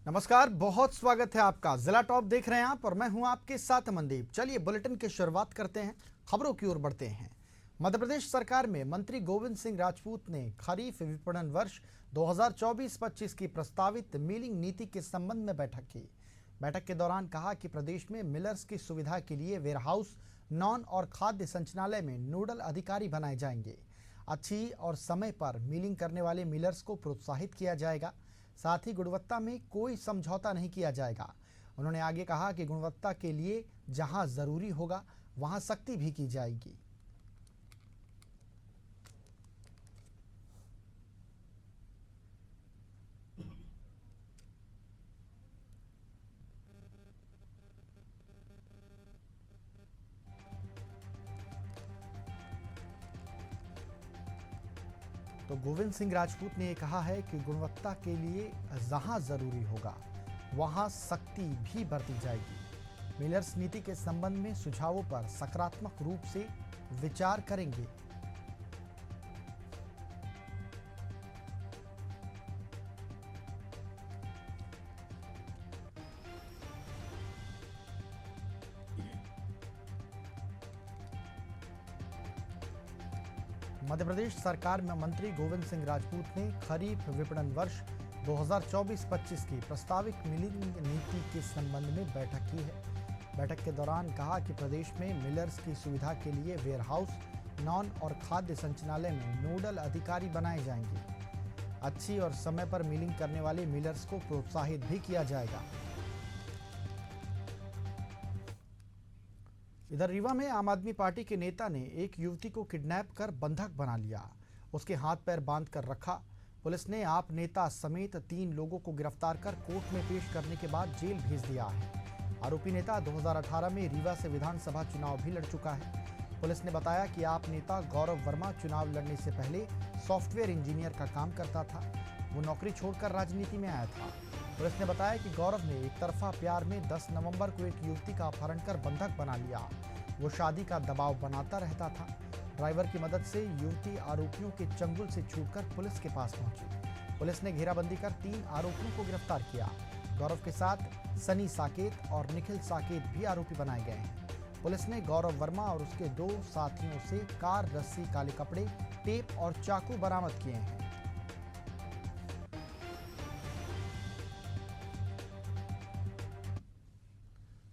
नमस्कार, बहुत स्वागत है आपका। जिला टॉप देख रहे हैं आप और मैं हूं आपके साथ मनदीप। चलिए बुलेटिन की शुरुआत करते हैं, खबरों की ओर बढ़ते हैं। मध्य प्रदेश सरकार में मंत्री गोविंद सिंह राजपूत ने खरीफ विपणन वर्ष 2024-25 की प्रस्तावित मिलिंग नीति के संबंध में बैठक की। बैठक के दौरान कहा कि प्रदेश में मिलर्स की सुविधा के लिए वेयरहाउस, नॉन और खाद्य संचालनालय में नोडल अधिकारी बनाए जाएंगे। अच्छी और समय पर मिलिंग करने वाले मिलर्स को प्रोत्साहित किया जाएगा। साथ ही गुणवत्ता में कोई समझौता नहीं किया जाएगा। उन्होंने आगे कहा कि गुणवत्ता के लिए जहां जरूरी होगा वहां सख्ती भी की जाएगी। तो गोविंद सिंह राजपूत ने कहा है कि गुणवत्ता के लिए जहां जरूरी होगा वहां सख्ती भी बरती जाएगी। मिलर्स नीति के संबंध में सुझावों पर सकारात्मक रूप से विचार करेंगे। मध्य प्रदेश सरकार में मंत्री गोविंद सिंह राजपूत ने खरीफ विपणन वर्ष 2024-25 की प्रस्तावित मिलिंग नीति के संबंध में बैठक की है। बैठक के दौरान कहा कि प्रदेश में मिलर्स की सुविधा के लिए वेयरहाउस, नॉन और खाद्य संचालनालय में नोडल अधिकारी बनाए जाएंगे। अच्छी और समय पर मिलिंग करने वाले मिलर्स को प्रोत्साहित भी किया जाएगा। इधर रीवा में आम आदमी पार्टी के नेता ने एक युवती को किडनैप कर बंधक बना लिया। उसके हाथ पैर बांध कर रखा। पुलिस ने आप नेता समेत 3 लोगों को गिरफ्तार कर कोर्ट में पेश करने के बाद जेल भेज दिया है। आरोपी नेता 2018 में रीवा से विधानसभा चुनाव भी लड़ चुका है। पुलिस ने बताया कि आप नेता गौरव वर्मा चुनाव लड़ने से पहले सॉफ्टवेयर इंजीनियर का काम करता था। वो नौकरी छोड़कर राजनीति में आया था। पुलिस ने बताया कि गौरव ने एक तरफा प्यार में 10 नवंबर को एक युवती का अपहरण कर बंधक बना लिया। वो शादी का दबाव बनाता रहता था। ड्राइवर की मदद से युवती आरोपियों के चंगुल से छूटकर पुलिस के पास पहुंची। पुलिस ने घेराबंदी कर 3 आरोपियों को गिरफ्तार किया। गौरव के साथ सनी साकेत और निखिल साकेत भी आरोपी बनाए गए हैं। पुलिस ने गौरव वर्मा और उसके 2 साथियों से कार, रस्सी, काले कपड़े, टेप और चाकू बरामद किए हैं।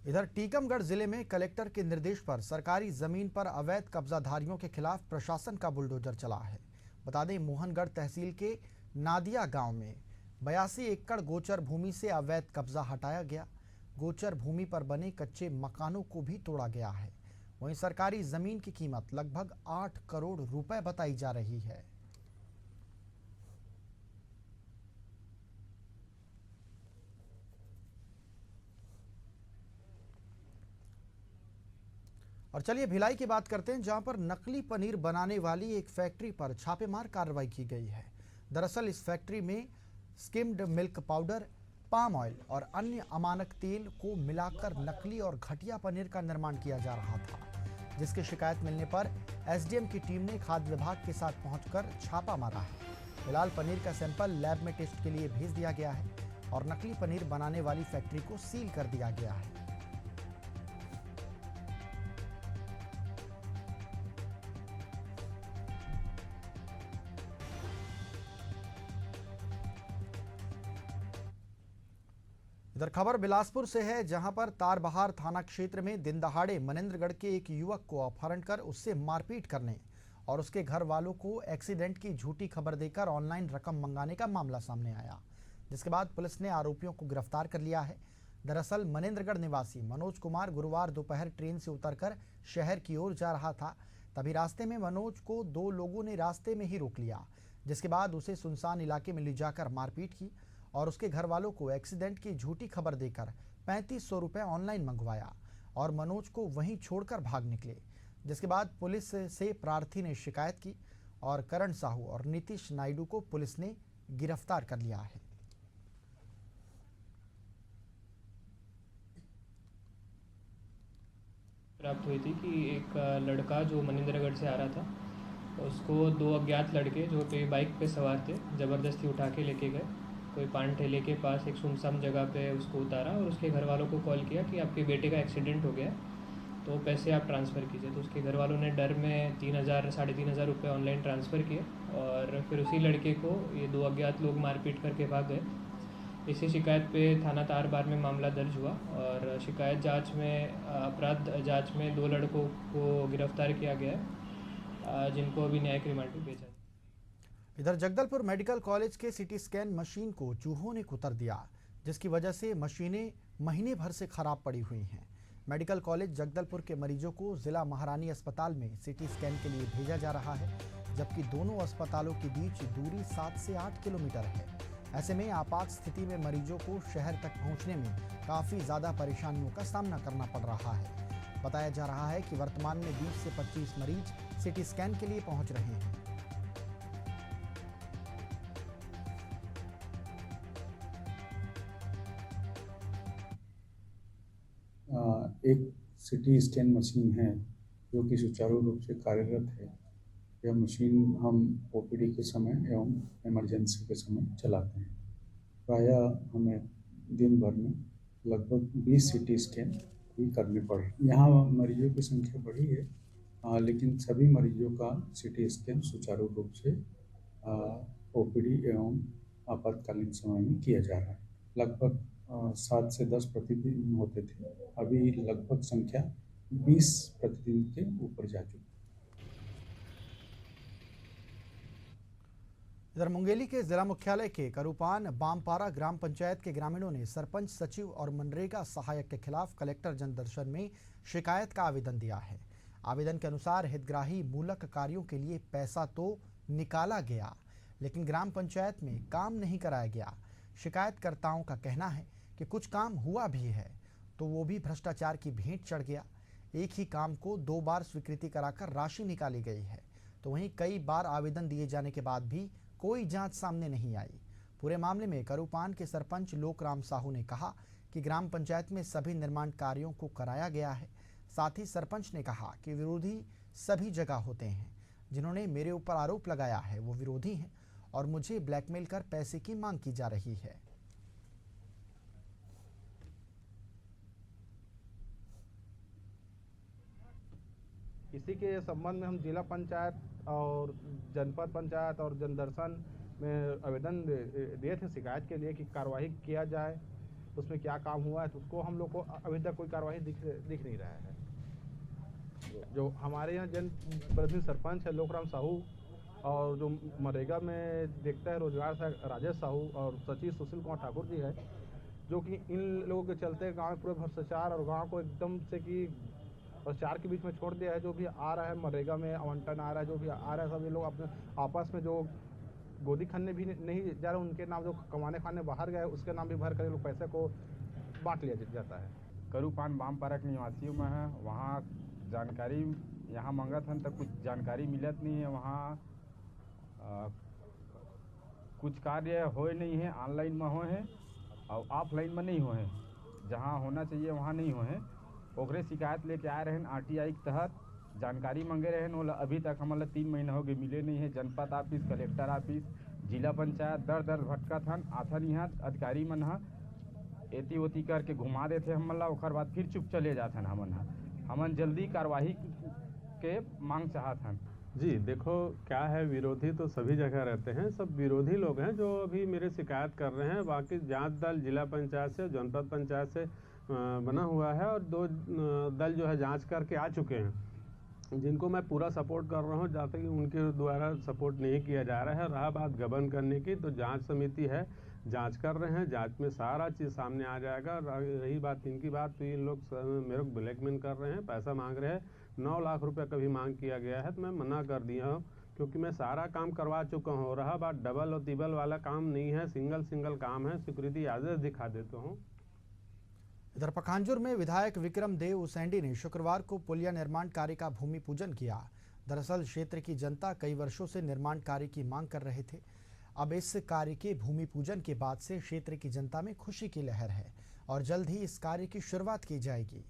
इधर टीकमगढ़ जिले में कलेक्टर के निर्देश पर सरकारी जमीन पर अवैध कब्जाधारियों के खिलाफ प्रशासन का बुलडोजर चला है। बता दें, मोहनगढ़ तहसील के नादिया गांव में 82 एकड़ गोचर भूमि से अवैध कब्जा हटाया गया। गोचर भूमि पर बने कच्चे मकानों को भी तोड़ा गया है। वहीं सरकारी जमीन की कीमत लगभग 8 करोड़ रुपए बताई जा रही है। और चलिए भिलाई की बात करते हैं, जहां पर नकली पनीर बनाने वाली एक फैक्ट्री पर छापेमार कार्रवाई की गई है। दरअसल इस फैक्ट्री में skimmed milk powder, palm oil और अन्य अमानक तेल को मिलाकर नकली और घटिया पनीर का निर्माण किया जा रहा था, जिसकी शिकायत मिलने पर एसडीएम की टीम ने खाद्य विभाग के साथ पहुंचकर छापा मारा है। फिलहाल पनीर का सैंपल लैब में टेस्ट के लिए भेज दिया गया है और नकली पनीर बनाने वाली फैक्ट्री को सील कर दिया गया है। इधर खबर बिलासपुर से है, जहां पर तारबहार थाना क्षेत्र में दिन दहाड़े मनेंद्रगढ़ के एक युवक को अपहरण कर उससे मारपीट करने और उसके घर वालों को एक्सीडेंट की झूठी खबर देकर ऑनलाइन रकम मंगाने का मामला सामने आया, जिसके बाद पुलिस ने आरोपियों को गिरफ्तार कर लिया है। दरअसल मनेंद्रगढ़ निवासी मनोज कुमार गुरुवार दोपहर ट्रेन से उतरकर शहर की ओर जा रहा था। तभी रास्ते में मनोज को 2 लोगों ने रास्ते में ही रोक लिया, जिसके बाद उसे सुनसान इलाके में ले जाकर मारपीट की और उसके घर वालों को एक्सीडेंट की झूठी खबर देकर 3500 रुपये ऑनलाइन मंगवाया और मनोज को वहीं छोड़कर भाग निकले। जिसके बाद पुलिस से प्रार्थी ने शिकायत की और करण साहू और नीतीश नायडू को पुलिस ने गिरफ्तार कर लिया है। प्राप्त हुई थी कि एक लड़का जो मनेंद्रगढ़ से आ रहा था, उसको 2 अज्ञात लड़के जो बाइक पे सवार थे ज़बरदस्ती उठा के लेके गए कोई पान ठेले के पास एक सुनसान जगह पे उसको उतारा और उसके घर वालों को कॉल किया कि आपके बेटे का एक्सीडेंट हो गया है, तो पैसे आप ट्रांसफ़र कीजिए। तो उसके घर वालों ने डर में 3,000 3,500 रुपये ऑनलाइन ट्रांसफ़र किए और फिर उसी लड़के को ये 2 अज्ञात लोग मारपीट करके भाग गए। इसी शिकायत पे थाना तारबार में मामला दर्ज हुआ और शिकायत जांच में अपराध जांच में 2 लड़कों को गिरफ्तार किया गया है, जिनको अभी न्यायिक रिमांड पे भेजा है। इधर जगदलपुर मेडिकल कॉलेज के सीटी स्कैन मशीन को चूहों ने कुतर दिया, जिसकी वजह से मशीनें महीने भर से खराब पड़ी हुई हैं। मेडिकल कॉलेज जगदलपुर के मरीजों को जिला महारानी अस्पताल में सीटी स्कैन के लिए भेजा जा रहा है, जबकि दोनों अस्पतालों के बीच दूरी 7 से 8 किलोमीटर है। ऐसे में आपात स्थिति में मरीजों को शहर तक पहुंचने में काफ़ी ज़्यादा परेशानियों का सामना करना पड़ रहा है। बताया जा रहा है कि वर्तमान में 20 से 25 मरीज सीटी स्कैन के लिए पहुंच रहे हैं। एक सिटी स्कैन मशीन है जो कि सुचारू रूप से कार्यरत है। यह मशीन हम ओपीडी के समय एवं इमरजेंसी के समय चलाते हैं। प्रायः हमें दिन भर में लगभग 20 सिटी स्कैन भी करने पड़ रहे हैं। यहाँ मरीजों की संख्या बढ़ी है, लेकिन सभी मरीजों का सिटी स्कैन सुचारू रूप से ओपीडी एवं आपातकालीन समय में किया जा रहा है। लगभग 7 से 10 प्रतिदिन होते थे, अभी लगभग संख्या 20 प्रतिदिन के ऊपर जा चुकी है। इधर मुंगेली के जिला मुख्यालय के करूपान बामपारा ग्राम पंचायत के ग्रामीणों ने सरपंच, सचिव और मनरेगा सहायक के खिलाफ कलेक्टर जनदर्शन में शिकायत का आवेदन दिया है। आवेदन के अनुसार हितग्राही मूलक कार्यों के लिए पैसा तो निकाला गया, लेकिन ग्राम पंचायत में काम नहीं कराया गया। शिकायतकर्ताओं का कहना है कि कुछ काम हुआ भी है तो वो भी भ्रष्टाचार की भेंट चढ़ गया। एक ही काम को 2 बार स्वीकृति कराकर राशि निकाली गई है, तो वहीं कई बार आवेदन दिए जाने के बाद भी कोई जांच सामने नहीं आई। पूरे मामले में करूपान के सरपंच लोकराम साहू ने कहा कि ग्राम पंचायत में सभी निर्माण कार्यों को कराया गया है। साथ ही सरपंच ने कहा कि विरोधी सभी जगह होते हैं, जिन्होंने मेरे ऊपर आरोप लगाया है वो विरोधी हैं और मुझे ब्लैकमेल कर पैसे की मांग की जा रही है। इसी के संबंध में हम जिला पंचायत और जनपद पंचायत और जनदर्शन में आवेदन दिए थे शिकायत के लिए कि कार्रवाई किया जाए, उसमें क्या काम हुआ है। तो उसको हम लोग को अभी तक कोई कार्रवाई दिख नहीं रहा है। जो हमारे यहाँ जनप्रतिनिधि सरपंच है लोकराम साहू, और जो मनरेगा में देखता है रोजगार से राजेश साहू, और सचिव सुशील कुमार ठाकुर जी है, जो कि इन लोगों के चलते गाँव में पूरे भ्रष्टाचार और गाँव को एकदम से कि भ्रष्टाचार के बीच में छोड़ दिया है। जो भी आ रहा है मनरेगा में आवंटन आ रहा है, जो भी आ रहा है, सभी लोग अपने आपस में जो गोदी खाने भी नहीं जा रहे, उनके नाम जो कमाने खाने बाहर गए उसके नाम भी भर कर लोग पैसे को बांट लिया जाता है। करूपान बामपारा के निवासियों में है, वहाँ जानकारी यहाँ मांगत हन तक कुछ जानकारी मिलत नहीं है। वहाँ कुछ कार्य हो नहीं है, ऑनलाइन में हो है और ऑफलाइन में नहीं हो है। जहाँ होना चाहिए वहाँ नहीं हो है। ओकरे शिकायत लेके आए रहे आरटीआई के तहत जानकारी मांगे रहे, अभी तक हमारा 3 महीना हो गए मिले नहीं है। जनपद ऑफिस, कलेक्टर ऑफिस, जिला पंचायत दर भटकत हन आथन। यहाँ अधिकारी मन एती ओती करके घुमा देते हमला, ओकर बाद फिर चुप चले जाते हैं। हमन जल्दी कार्रवाई के मांग चाहत हन। जी देखो क्या है, विरोधी तो सभी जगह रहते हैं, सब विरोधी लोग हैं जो अभी मेरे शिकायत कर रहे हैं। बाकी जांच दल जिला पंचायत से, जनपद पंचायत से बना हुआ है और 2 दल जो है जांच करके आ चुके हैं, जिनको मैं पूरा सपोर्ट कर रहा हूं। जहाँ तक उनके द्वारा सपोर्ट नहीं किया जा रहा है। रहा बात गबन करने की, तो जांच समिति है, जांच कर रहे हैं, जांच में सारा चीज़ सामने आ जाएगा। रही बात इनकी बात, तो ये लोग मेरे को ब्लैकमेल कर रहे हैं, पैसा मांग रहे हैं। 9 लाख रुपये का भी मांग किया गया है, तो मैं मना कर दिया हूँ, क्योंकि मैं सारा काम करवा चुका हूँ। रहा बात डबल और तिबल वाला काम नहीं है, सिंगल काम है। स्वीकृति आदेश दिखा देता हूँ। इधर पखांजूर में विधायक विक्रम देव उसैंडी ने शुक्रवार को पुलिया निर्माण कार्य का भूमि पूजन किया। दरअसल क्षेत्र की जनता कई वर्षों से निर्माण कार्य की मांग कर रहे थे। अब इस कार्य के भूमि पूजन के बाद से क्षेत्र की जनता में खुशी की लहर है और जल्द ही इस कार्य की शुरुआत की जाएगी।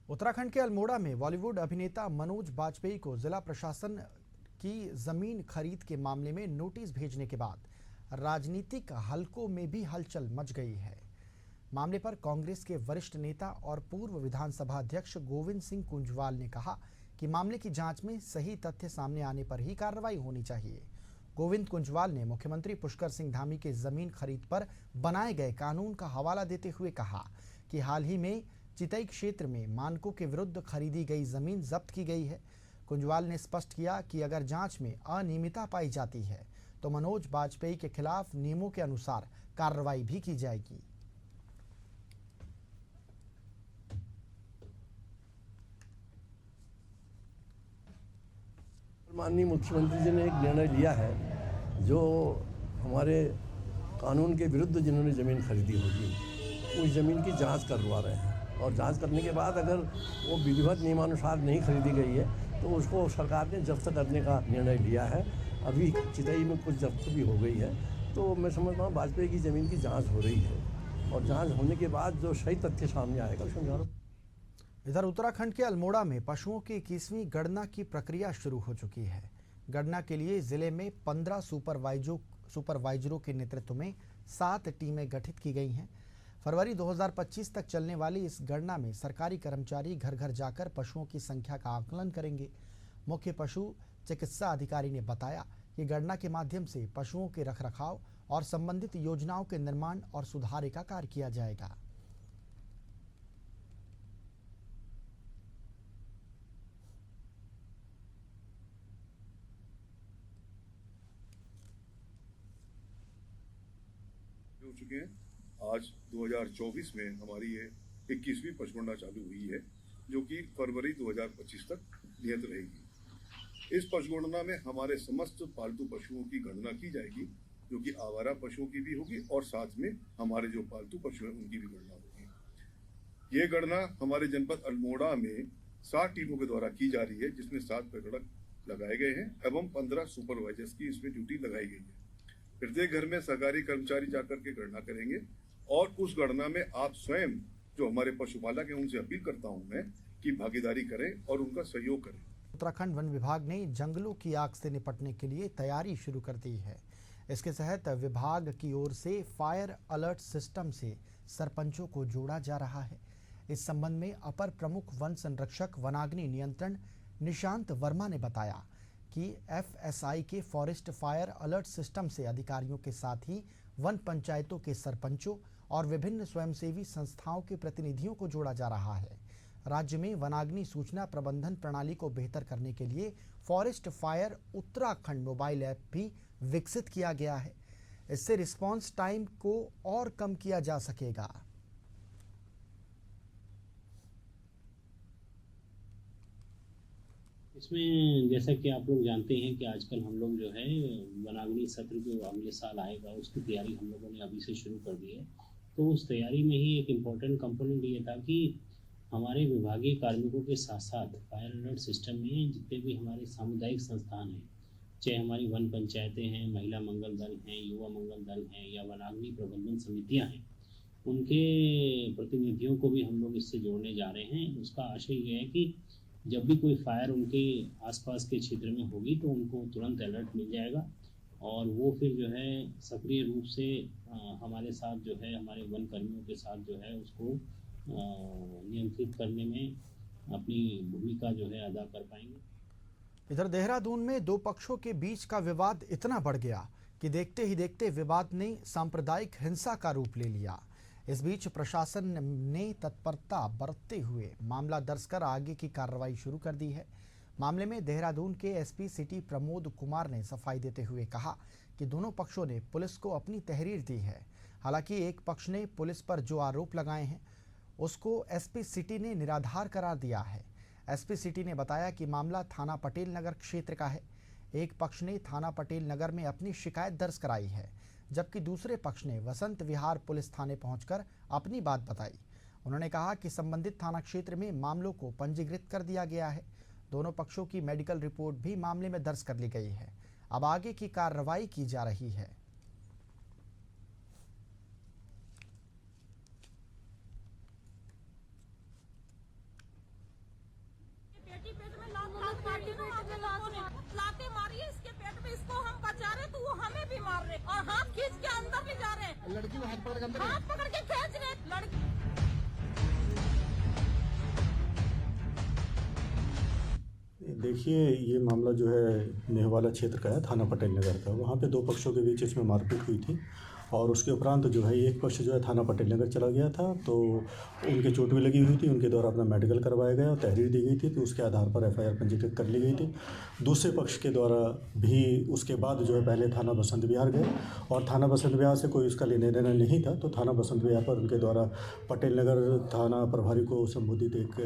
उत्तराखंड के अल्मोड़ा में बॉलीवुड अभिनेता मनोज बाजपेयी को जिला प्रशासन की जमीन खरीद के मामले में नोटिस भेजने के बाद राजनीतिक हलकों में भी हलचल मच गई है। मामले पर कांग्रेस के वरिष्ठ नेता और पूर्व विधानसभा अध्यक्ष गोविंद सिंह कुंजवाल ने कहा कि मामले की जांच में सही तथ्य सामने आने पर ही कार्रवाई होनी चाहिए। गोविंद कुंजवाल ने मुख्यमंत्री पुष्कर सिंह धामी के जमीन खरीद पर बनाए गए कानून का हवाला देते हुए कहा कि हाल ही में चितई क्षेत्र में मानकों के विरुद्ध खरीदी गई जमीन जब्त की गई है। कुंजवाल ने स्पष्ट किया कि अगर जांच में अनियमितता पाई जाती है तो मनोज बाजपेयी के खिलाफ नियमों के अनुसार कार्रवाई भी की जाएगी। माननीय मुख्यमंत्री जी ने एक निर्णय लिया है, जो हमारे कानून के विरुद्ध जिन्होंने ज़मीन खरीदी होगी उस ज़मीन की जांच करवा रहे हैं, और जांच करने के बाद अगर वो विधिवत नियमानुसार नहीं खरीदी गई है तो उसको सरकार ने जब्त करने का निर्णय लिया है। अभी चितई में कुछ जब्त भी हो गई है, तो मैं समझता हूँ वाजपेयी की ज़मीन की जाँच हो रही है और जाँच होने के बाद जो सही तथ्य सामने आएगा उसमें। इधर उत्तराखंड के अल्मोड़ा में पशुओं की 21वीं गणना की प्रक्रिया शुरू हो चुकी है। गणना के लिए जिले में 15 सुपरवाइजरों के नेतृत्व में 7 टीमें गठित की गई हैं। फरवरी 2025 तक चलने वाली इस गणना में सरकारी कर्मचारी घर घर जाकर पशुओं की संख्या का आकलन करेंगे। मुख्य पशु चिकित्सा अधिकारी ने बताया कि गणना के माध्यम से पशुओं के रखरखाव और संबंधित योजनाओं के निर्माण और सुधार का कार्य किया जाएगा। हो चुके हैं। आज 2024 में हमारी ये 21वीं पशुगणना चालू हुई है, जो कि फरवरी 2025 तक नियत रहेगी। इस पशुगणना में हमारे समस्त पालतू पशुओं की गणना की जाएगी, जो कि आवारा पशुओं की भी होगी और साथ में हमारे जो पालतू पशु हैं उनकी भी गणना होगी। ये गणना हमारे जनपद अल्मोड़ा में 7 टीमों के द्वारा की जा रही है, जिसमें 7 प्रकटक लगाए गए हैं एवं 15 सुपरवाइजर्स की इसमें ड्यूटी लगाई गई है। प्रत्येक घर में सरकारी कर्मचारी जाकर के गणना करेंगे और उस गणना में आप स्वयं जो हमारे पशुपालक हैं उनसे अपील करता हूं मैं कि भागीदारी करें और उनका सहयोग करें। उत्तराखंड वन विभाग ने जंगलों की आग से निपटने के लिए तैयारी शुरू कर दी है। इसके तहत विभाग की ओर से फायर अलर्ट सिस्टम से सरपंचों को जोड़ा जा रहा है। इस संबंध में अपर प्रमुख वन संरक्षक वनाग्नि नियंत्रण निशांत वर्मा ने बताया कि FSI के फॉरेस्ट फायर अलर्ट सिस्टम से अधिकारियों के साथ ही वन पंचायतों के सरपंचों और विभिन्न स्वयंसेवी संस्थाओं के प्रतिनिधियों को जोड़ा जा रहा है। राज्य में वनाग्नि सूचना प्रबंधन प्रणाली को बेहतर करने के लिए forest fire Uttarakhand mobile app भी विकसित किया गया है। इससे रिस्पांस टाइम को और कम किया जा सकेगा। इसमें जैसा कि आप लोग जानते हैं कि आजकल हम लोग जो है वनाग्नि सत्र जो अगले साल आएगा उसकी तैयारी हम लोगों ने अभी से शुरू कर दी है। तो उस तैयारी में ही एक इम्पोर्टेंट कंपोनेंट ये था कि हमारे विभागीय कार्मिकों के साथ साथ फायर अलर्ट सिस्टम में जितने भी हमारे सामुदायिक संस्थान हैं, चाहे हमारी वन पंचायतें हैं, महिला मंगल दल हैं, युवा मंगल दल हैं या वनाग्नि प्रबंधन समितियाँ हैं, उनके प्रतिनिधियों को भी हम लोग इससे जोड़ने जा रहे हैं। उसका आशय ये है कि जब भी कोई फायर उनके आसपास के क्षेत्र में होगी तो उनको तुरंत अलर्ट मिल जाएगा और वो फिर जो है सक्रिय रूप से हमारे साथ जो है हमारे वन कर्मियों के साथ जो है उसको नियंत्रित करने में अपनी भूमिका जो है अदा कर पाएंगे। इधर देहरादून में 2 पक्षों के बीच का विवाद इतना बढ़ गया कि देखते ही देखते विवाद ने सांप्रदायिक हिंसा का रूप ले लिया। इस बीच प्रशासन ने तत्परता बरतते हुए मामला दर्ज कर आगे की कार्रवाई शुरू कर दी है। मामले में देहरादून के SP सिटी प्रमोद कुमार ने सफाई देते हुए कहा कि दोनों पक्षों ने पुलिस को अपनी तहरीर दी है। हालांकि एक पक्ष ने पुलिस पर जो आरोप लगाए हैं उसको SP सिटी ने निराधार करार दिया है। SP सिटी ने बताया कि मामला थाना पटेल नगर क्षेत्र का है। एक पक्ष ने थाना पटेल नगर में अपनी शिकायत दर्ज कराई है, जबकि दूसरे पक्ष ने वसंत विहार पुलिस थाने पहुंचकर अपनी बात बताई। उन्होंने कहा कि संबंधित थाना क्षेत्र में मामलों को पंजीकृत कर दिया गया है। दोनों पक्षों की मेडिकल रिपोर्ट भी मामले में दर्ज कर ली गई है। अब आगे की कार्रवाई की जा रही है। इसको हम बचा रहे तो वो हमें भी मार रहे और हाथ खींच के अंदर ले जा रहे हैं। लड़की को हाथ पकड़ के खींच रहे लड़की। देखिए, ये मामला जो है नेहवाला क्षेत्र का है, थाना पटेल नगर का। वहाँ पे दो पक्षों के बीच इसमें मारपीट हुई थी और उसके उपरांत जो है एक पक्ष जो है थाना पटेल नगर चला गया था, तो उनके चोट भी लगी हुई थी, उनके द्वारा अपना मेडिकल करवाया गया और तहरीर दी गई थी, तो उसके आधार पर एफआईआर पंजीकृत कर ली गई थी। दूसरे पक्ष के द्वारा भी उसके बाद जो है पहले थाना बसंत विहार गए और थाना बसंत विहार से कोई उसका लेने देना नहीं था, तो थाना बसंत विहार पर उनके द्वारा पटेल नगर थाना प्रभारी को संबोधित एक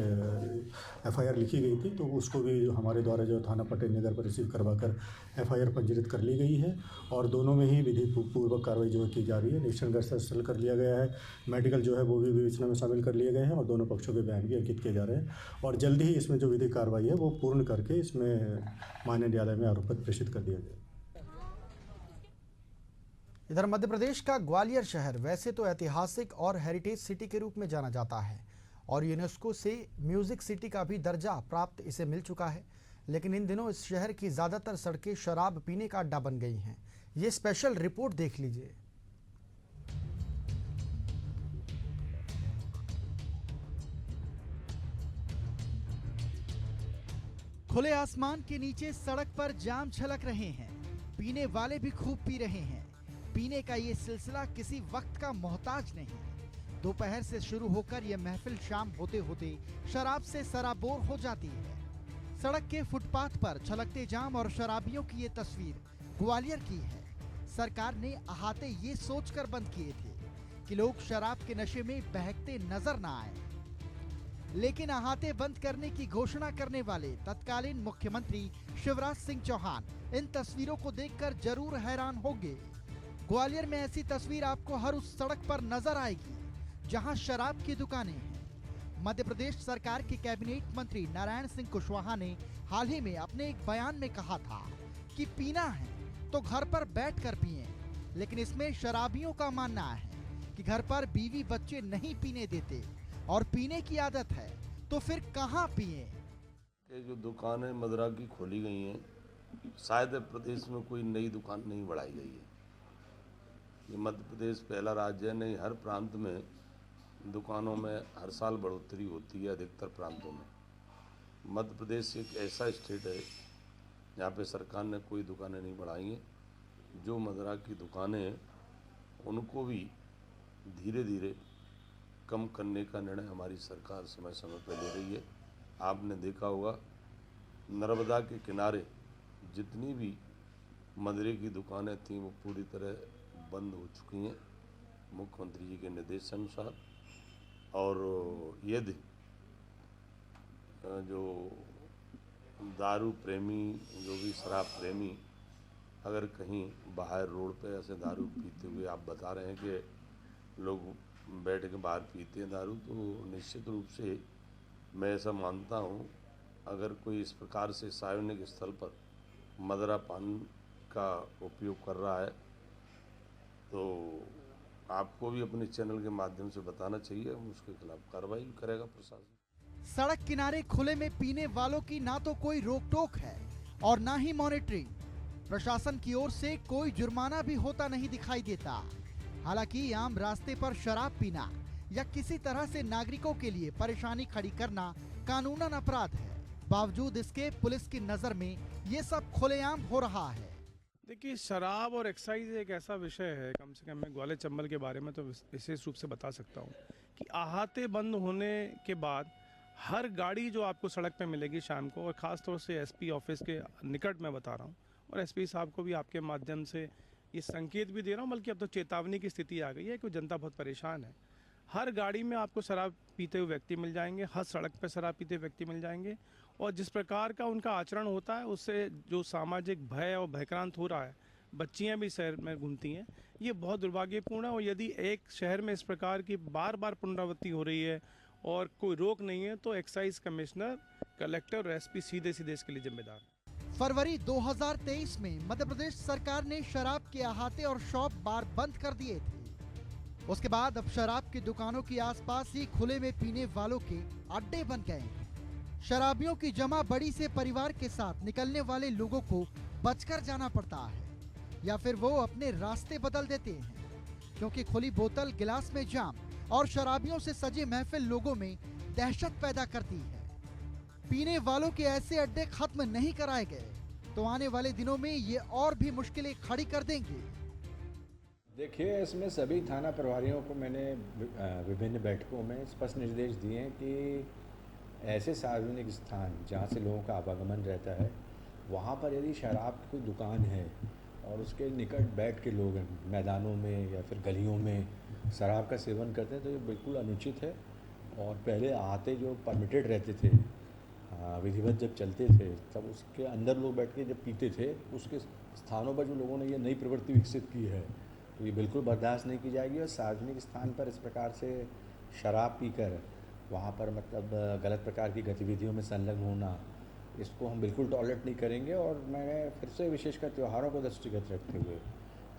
एफआईआर लिखी गई थी, तो उसको भी हमारे द्वारा जो थाना पटेल नगर पर रिसीव करवा कर एफआईआर पंजीकृत कर ली गई है और दोनों में ही विधि पूर्वक कार्रवाई जो की जा रही है। निरीक्षण स्थल कर लिया गया है, मेडिकल जो है वो भी विवेचना में शामिल कर लिए गए हैं और दोनों पक्षों के बयान भी अंकित किए जा रहे हैं और जल्द ही इसमें जो विधिक कार्रवाई है वो पूर्ण करके इसमें माननीय न्यायालय में आरोप पत्र प्रेषित कर दिया गया। इधर मध्य प्रदेश का ग्वालियर शहर वैसे तो ऐतिहासिक और हेरिटेज सिटी के रूप में जाना जाता है और यूनेस्को से म्यूजिक सिटी का भी दर्जा प्राप्त इसे मिल चुका है, लेकिन इन दिनों इस शहर की ज़्यादातर सड़कें शराब पीने का अड्डा बन गई हैं। ये स्पेशल रिपोर्ट देख लीजिए। खुले आसमान के नीचे सड़क पर जाम छलक रहे हैं, पीने वाले भी खूब पी रहे हैं। पीने का ये सिलसिला किसी वक्त का मोहताज नहीं। दोपहर से शुरू होकर यह महफिल शाम होते होते शराब से सराबोर हो जाती है। सड़क के फुटपाथ पर छलकते जाम और शराबियों की ये तस्वीर ग्वालियर की है। सरकार ने अहाते ये सोचकर बंद किए थे कि लोग शराब के नशे में बहकते नजर न आए, लेकिन अहाते बंद करने की घोषणा करने वाले तत्कालीन मुख्यमंत्री शिवराज सिंह चौहान इन तस्वीरों को देखकर जरूर हैरान होंगे। ग्वालियर में ऐसी तस्वीर आपको हर उस सड़क पर नजर आएगी जहां शराब की दुकानें हैं। मध्य प्रदेश सरकार के कैबिनेट मंत्री नारायण सिंह कुशवाहा ने हाल ही में अपने एक बयान में कहा था कि पीना है तो घर पर बैठकर पिएं, लेकिन इसमें शराबियों का मानना है कि घर पर बीवी बच्चे नहीं पीने देते और पीने की आदत है तो फिर कहाँ पिए। ये जो दुकानें मदिरा की खोली गई हैं, शायद प्रदेश में कोई नई दुकान नहीं बढ़ाई गई है। ये मध्य प्रदेश पहला राज्य है, नहीं हर प्रांत में दुकानों में हर साल बढ़ोतरी होती है। अधिकतर प्रांतों में मध्य प्रदेश एक ऐसा स्टेट है जहाँ पे सरकार ने कोई दुकानें नहीं बढ़ाई हैं। जो मदिरा की दुकानें हैं उनको भी धीरे धीरे कम करने का निर्णय हमारी सरकार समय समय पर ले रही है। आपने देखा होगा नर्मदा के किनारे जितनी भी मदिरे की दुकानें थीं वो पूरी तरह बंद हो चुकी हैं मुख्यमंत्री जी के निर्देशानुसार। और यदि जो दारू प्रेमी, जो भी शराब प्रेमी अगर कहीं बाहर रोड पे ऐसे दारू पीते हुए आप बता रहे हैं कि लोग बैठ के बाहर पीते हैं दारू, तो निश्चित रूप से मैं ऐसा मानता हूँ अगर कोई इस प्रकार से सार्वजनिक स्थल पर मदिरा पान का उपयोग कर रहा है तो आपको भी अपने चैनल के माध्यम से बताना चाहिए, उसके खिलाफ कार्रवाई करेगा प्रशासन। सड़क किनारे खुले में पीने वालों की ना तो कोई रोक टोक है और ना ही मॉनिटरिंग। प्रशासन की ओर से कोई जुर्माना भी होता नहीं दिखाई देता। हालांकि आम रास्ते पर शराब पीना या किसी तरह से नागरिकों के लिए परेशानी खड़ी करना कानूनन अपराध है। बावजूद इसके पुलिस की नजर में ये सब खुलेआम हो रहा है। देखिए, शराब और एक्साइज एक ऐसा विषय है, कम से कम मैं ग्वालियर चंबल के बारे में तो विशेष रूप से बता सकता हूँ कि अहाते बंद होने के बाद हर गाड़ी जो आपको सड़क पे मिलेगी शाम को, और ख़ास तौर से एसपी ऑफिस के निकट में बता रहा हूँ, और एसपी साहब को भी आपके माध्यम से ये संकेत भी दे रहा हूँ, बल्कि अब तो चेतावनी की स्थिति आ गई है कि जनता बहुत परेशान है। हर गाड़ी में आपको शराब पीते हुए व्यक्ति मिल जाएंगे, हर सड़क पर शराब पीते व्यक्ति मिल जाएंगे, और जिस प्रकार का उनका आचरण होता है उससे जो सामाजिक भय और भयक्रांत हो रहा है, बच्चियां भी शहर में घूमती हैं, ये बहुत दुर्भाग्यपूर्ण है। और यदि एक शहर में इस प्रकार की बार बार पुनरावृत्ति हो रही है और कोई रोक नहीं है तो एक्साइज कमिश्नर, कलेक्टर और एसपी सीधे सीधे इसके लिए जिम्मेदार है। फरवरी 2023 में मध्य प्रदेश सरकार ने शराब के अहाते और शॉप बार बंद कर दिए थे। उसके बाद अब शराब की दुकानों के आसपास ही खुले में पीने वालों के अड्डे बन गए हैं। शराबियों की जमा बड़ी से परिवार के साथ निकलने वाले लोगों को बचकर जाना पड़ता है या फिर वो अपने रास्ते बदल देते हैं, क्योंकि खुली बोतल गिलास में जाम और शराबियों से सजी महफिल लोगों में दहशत पैदा करती है। पीने वालों के ऐसे अड्डे खत्म नहीं कराए गए तो आने वाले दिनों में ये और भी मुश्किलें खड़ी कर देंगे। देखिए, इसमें सभी थाना प्रभारियों को मैंने विभिन्न बैठकों में स्पष्ट निर्देश दिए हैं कि ऐसे सार्वजनिक स्थान जहाँ से लोगों का आवागमन रहता है, वहाँ पर यदि शराब की कोई दुकान है और उसके निकट बैठ के लोग मैदानों में या फिर गलियों में शराब का सेवन करते हैं तो ये बिल्कुल अनुचित है। और पहले आते जो परमिटेड रहते थे, विधिवत जब चलते थे, तब उसके अंदर लोग बैठ के जब पीते थे, उसके स्थानों पर जो लोगों ने ये नई प्रवृत्ति विकसित की है तो ये बिल्कुल बर्दाश्त नहीं की जाएगी। और सार्वजनिक स्थान पर इस प्रकार से शराब पीकर वहाँ पर मतलब गलत प्रकार की गतिविधियों में संलग्न होना, इसको हम बिल्कुल टॉलरेट नहीं करेंगे। और मैं फिर से विशेषकर त्योहारों को दृष्टिगत रखते हुए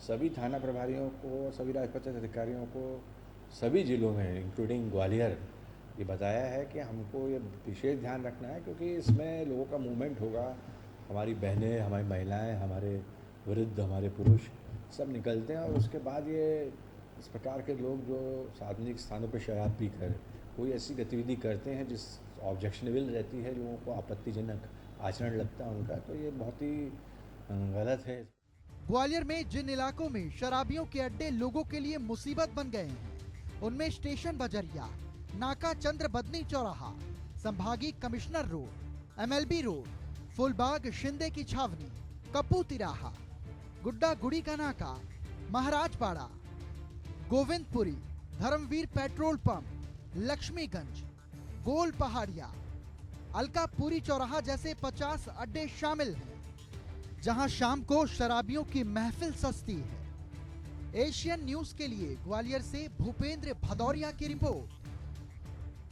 सभी थाना प्रभारियों को, सभी राजपत्रित अधिकारियों को सभी जिलों में इंक्लूडिंग ग्वालियर ये बताया है कि हमको ये विशेष ध्यान रखना है, क्योंकि इसमें लोगों का मूवमेंट होगा। हमारी बहनें, हमारी महिलाएं, हमारे वृद्ध, हमारे पुरुष सब निकलते हैं और उसके बाद ये इस प्रकार के लोग जो सार्वजनिक स्थानों पर शराब पीकर कोई ऐसी गतिविधि करते हैं जिस ऑब्जेक्शनेबल रहती है, लोगों को आपत्तिजनक आचरण लगता है उनका, तो ये बहुत ही गलत है। ग्वालियर में जिन इलाकों में शराबियों के अड्डे लोगों के लिए मुसीबत बन गए हैं, उनमें स्टेशन बजरिया, नाका चंद्र बदनी चौराहा, संभागीय commissioner road, MLB road, Phulbagh Shinde की छावनी, कप्पू तिराहा, गुड्डा गुड़ी का नाका, महाराजपाड़ा, गोविंदपुरी, धर्मवीर पेट्रोल पंप, लक्ष्मीगंज, गोल पहाड़िया, अलकापुरी चौराहा जैसे 50 अड्डे शामिल हैं, जहां शाम को शराबियों की महफिल सजती है। एशियन न्यूज के लिए ग्वालियर से भूपेंद्र भदौरिया की रिपोर्ट।